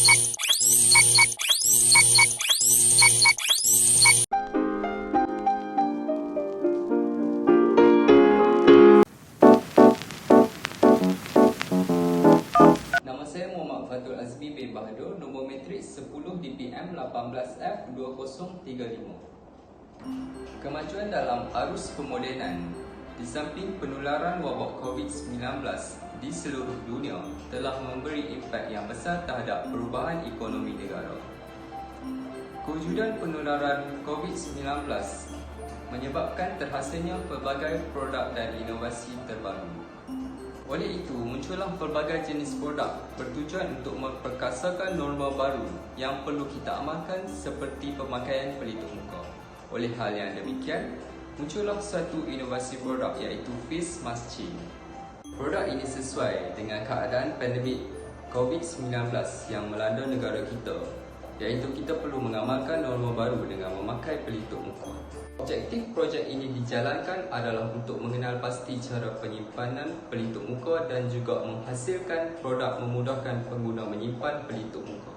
Nama saya Muhammad Fatul Azmi bin Bahadur, nombor matrik 10 DPM 18F2035. Kemajuan dalam arus pemodenan di samping penularan wabak COVID-19 di seluruh dunia telah memberi impak yang besar terhadap perubahan ekonomi negara. Kewujudan penularan COVID-19 menyebabkan terhasilnya pelbagai produk dan inovasi terbaru. Oleh itu, muncullah pelbagai jenis produk bertujuan untuk memperkasakan norma baru yang perlu kita amalkan seperti pemakaian pelitup muka. Oleh hal yang demikian, muncullah satu inovasi produk iaitu Face Mask Chain. Produk ini sesuai dengan keadaan pandemik COVID-19 yang melanda negara kita, iaitu kita perlu mengamalkan norma baru dengan memakai pelitup muka. Objektif projek ini dijalankan adalah untuk mengenal pasti cara penyimpanan pelitup muka dan juga menghasilkan produk memudahkan pengguna menyimpan pelitup muka.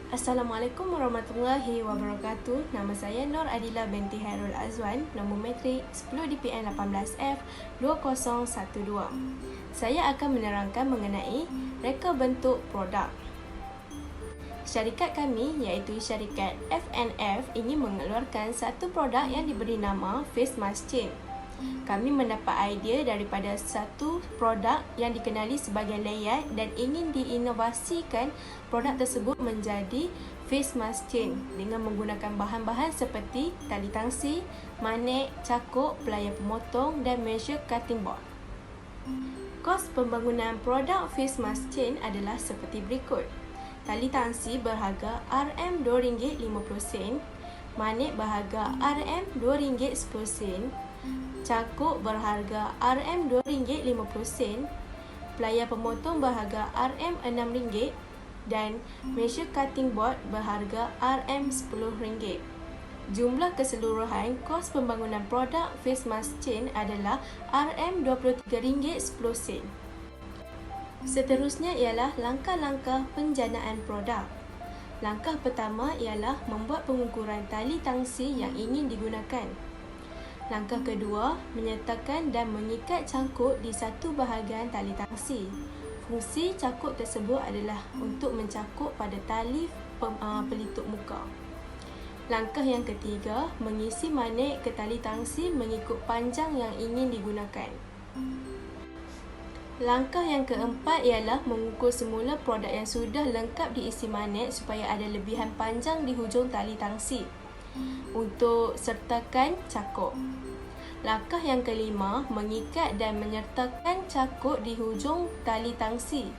Assalamualaikum warahmatullahi wabarakatuh. Nama saya Nur Adila binti Hairul Azwan, nombor matrik 10 DPM 18F2012. Saya akan menerangkan mengenai reka bentuk produk. Syarikat kami iaitu syarikat FNF ingin mengeluarkan satu produk yang diberi nama Face Mask Chain. Kami mendapat idea daripada satu produk yang dikenali sebagai layout dan ingin diinovasikan produk tersebut menjadi Face Mask Chain dengan menggunakan bahan-bahan seperti tali tangsi, magnet, cakuk, pelayar pemotong dan measure cutting board. Kos pembangunan produk Face Mask Chain adalah seperti berikut. Tali tangsi berharga RM2.50, magnet berharga RM2.10, cakuk berharga RM2.50, pelayar pemotong berharga RM6 dan measure cutting board berharga RM10. Jumlah keseluruhan kos pembangunan produk Face Mask Chain adalah RM23.10. Seterusnya ialah langkah-langkah penjanaan produk. Langkah pertama ialah membuat pengukuran tali tangsi yang ingin digunakan. Langkah kedua, menyertakan dan mengikat cangkuk di satu bahagian tali tangsi. Fungsi cangkuk tersebut adalah untuk mencangkuk pada tali pelitup muka. Langkah yang ketiga, mengisi magnet ke tali tangsi mengikut panjang yang ingin digunakan. Langkah yang keempat ialah mengukur semula produk yang sudah lengkap diisi magnet supaya ada lebihan panjang di hujung tali tangsi untuk sertakan cakuk. Langkah yang kelima, mengikat dan menyertakan cakuk di hujung tali tangsi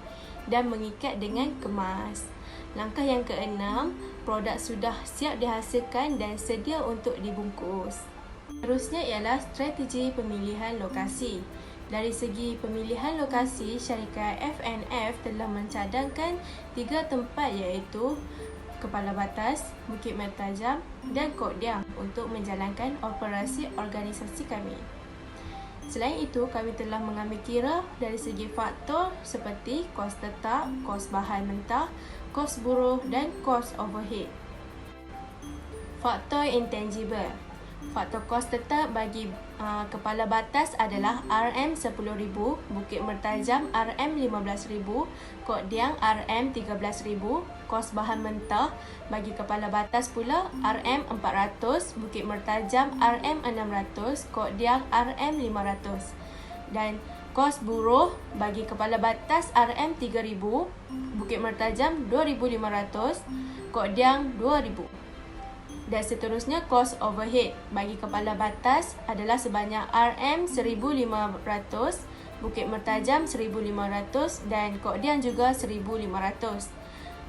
dan mengikat dengan kemas. Langkah yang keenam, produk sudah siap dihasilkan dan sedia untuk dibungkus. Seterusnya ialah strategi pemilihan lokasi. Dari segi pemilihan lokasi, syarikat FNF telah mencadangkan 3 tempat iaitu Kepala Batas, Bukit Mertajam dan Kok Diang untuk menjalankan operasi organisasi kami. Selain itu, kami telah mengambil kira dari segi faktor seperti kos tetap, kos bahan mentah, kos buruh dan kos overhead. Faktor intangible. Faktor kos tetap bagi Kepala Batas adalah RM10,000, Bukit Mertajam RM15,000, Kok Diang RM13,000, kos bahan mentah bagi Kepala Batas pula RM400, Bukit Mertajam RM600, Kok Diang RM500 dan kos buruh bagi Kepala Batas RM3,000, Bukit Mertajam RM2,500, Kok Diang RM2,000. Dan seterusnya kos overhead bagi Kepala Batas adalah sebanyak RM1,500, Bukit Mertajam RM1,500 dan Kok Diang juga RM1,500.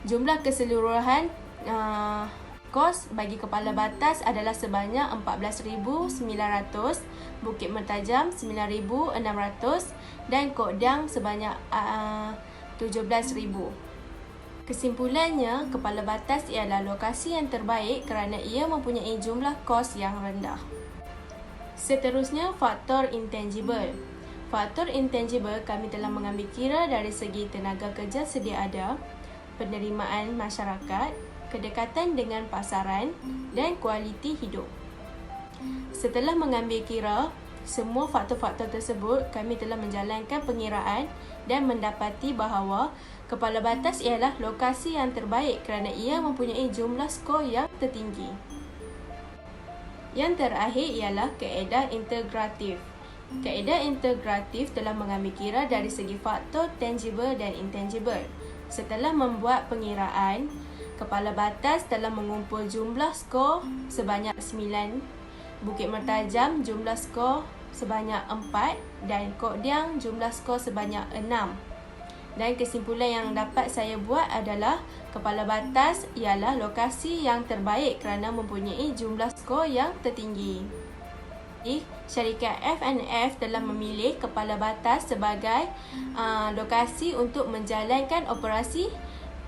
Jumlah keseluruhan kos bagi Kepala Batas adalah sebanyak RM14,900, Bukit Mertajam RM9,600 dan Kok Diang sebanyak RM17,000. Kesimpulannya, Kepala Batas ialah lokasi yang terbaik kerana ia mempunyai jumlah kos yang rendah. Seterusnya, faktor intangible. Faktor intangible kami telah mengambil kira dari segi tenaga kerja sedia ada, penerimaan masyarakat, kedekatan dengan pasaran dan kualiti hidup. Setelah mengambil kira semua faktor-faktor tersebut, kami telah menjalankan pengiraan dan mendapati bahawa kepala batas ialah lokasi yang terbaik kerana ia mempunyai jumlah skor yang tertinggi. Yang terakhir ialah kaedah integratif. Kaedah integratif telah mengambil kira dari segi faktor tangible dan intangible. Setelah membuat pengiraan, kepala batas telah mengumpul jumlah skor sebanyak 9, Bukit Mertajam jumlah skor sebanyak 4 dan Kokdiang jumlah skor sebanyak 6. Dan kesimpulan yang dapat saya buat adalah kepala batas ialah lokasi yang terbaik kerana mempunyai jumlah skor yang tertinggi. Syarikat F&F telah memilih kepala batas sebagai lokasi untuk menjalankan operasi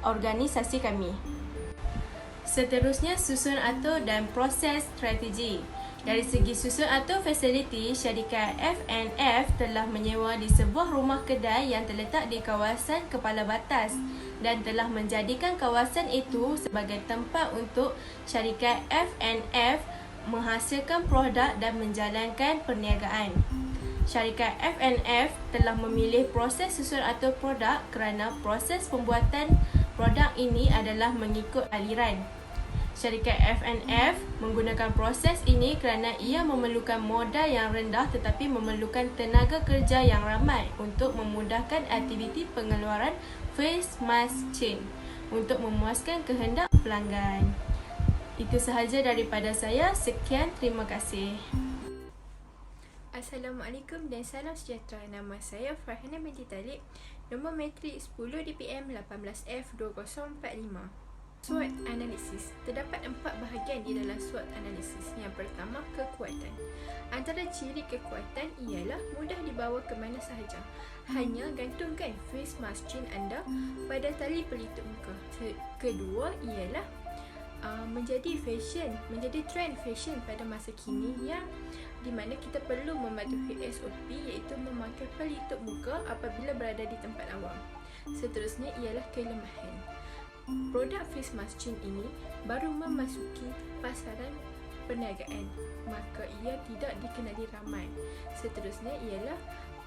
organisasi kami. Seterusnya, susun atur dan proses strategi. Dari segi susun atur fasiliti, syarikat F&F telah menyewa di sebuah rumah kedai yang terletak di kawasan kepala batas dan telah menjadikan kawasan itu sebagai tempat untuk syarikat F&F menghasilkan produk dan menjalankan perniagaan. Syarikat F&F telah memilih proses susun atur produk kerana proses pembuatan produk ini adalah mengikut aliran. Syarikat F&F menggunakan proses ini kerana ia memerlukan modal yang rendah tetapi memerlukan tenaga kerja yang ramai untuk memudahkan aktiviti pengeluaran face mask chain untuk memuaskan kehendak pelanggan. Itu sahaja daripada saya. Sekian, terima kasih. Assalamualaikum dan salam sejahtera. Nama saya Farhana binti Talib. Nombor matrik 10 DPM 18F2045. SWOT analisis. Terdapat 4 bahagian di dalam SWOT analisis. Yang pertama, kekuatan. Antara ciri kekuatan ialah mudah dibawa ke mana sahaja. Hanya gantungkan face mask chain anda pada tali pelitup muka. Kedua ialah menjadi trend fashion pada masa kini yang di mana kita perlu mematuhi SOP iaitu memakai pelitup muka apabila berada di tempat awam. Seterusnya ialah kelemahan. Produk face mask chain ini baru memasuki pasaran perniagaan, maka ia tidak dikenali ramai. Seterusnya ialah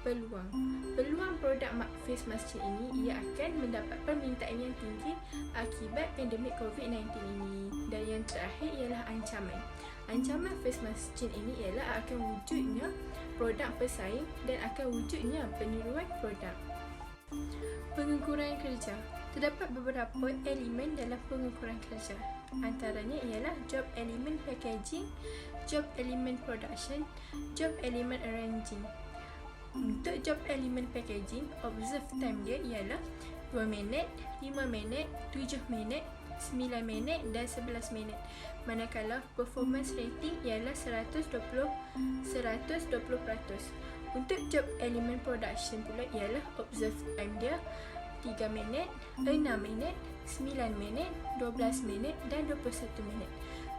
peluang. Peluang produk face mask chain ini ia akan mendapat permintaan yang tinggi akibat pandemik COVID-19 ini. Dan yang terakhir ialah ancaman. Ancaman face mask chain ini ialah akan wujudnya produk pesaing dan akan wujudnya peniruan produk. Pengukuran kerja. Terdapat beberapa elemen dalam pengukuran kerja. Antaranya ialah job element packaging, job element production, job element arranging. Untuk job element packaging, observe time dia ialah 2 minit, 5 minit, 7 minit, 9 minit dan 11 minit. Manakala performance rating ialah 120%. Untuk job element production pula ialah observe time dia 3 minit, 6 minit, 9 minit, 12 minit dan 21 minit.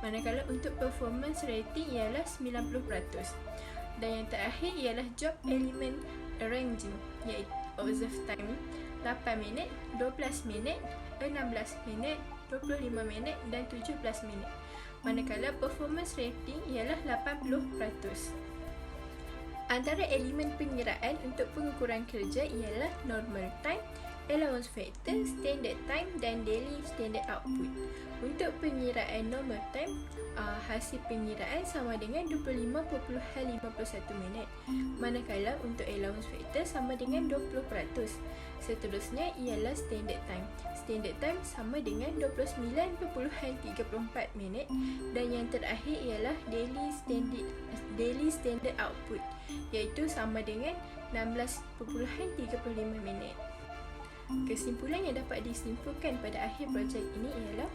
Manakala untuk performance rating ialah 90%. Dan yang terakhir ialah job element arranging iaitu observe time 8 minit, 12 minit, 16 minit, 25 minit dan 17 minit. Manakala performance rating ialah 80%. Antara elemen pengiraan untuk pengukuran kerja ialah normal time, allowance factor, standard time dan daily standard output. Untuk pengiraan normal time, hasil pengiraan sama dengan 25.51 minit. Manakala untuk allowance factor sama dengan 20%. Seterusnya ialah standard time. Standard time sama dengan 29.34 minit. Dan yang terakhir ialah daily standard output, iaitu sama dengan 16.35 minit. Kesimpulan yang dapat disimpulkan pada akhir projek ini ialah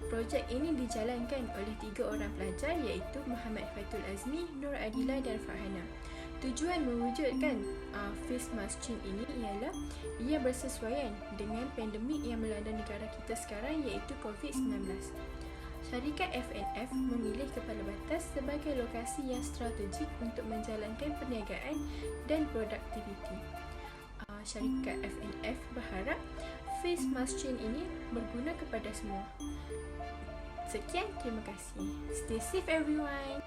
projek ini dijalankan oleh 3 orang pelajar iaitu Muhammad Fatul Azmi, Nur Adila dan Farhana. Tujuan mewujudkan face mask chain ini ialah ia bersesuaian dengan pandemik yang melanda negara kita sekarang iaitu COVID-19. Syarikat F&F memilih Kepala Batas sebagai lokasi yang strategik untuk menjalankan perniagaan dan produktiviti. Syarikat F&F berharap face mask chain ini berguna kepada semua. Sekian, terima kasih. Stay safe everyone.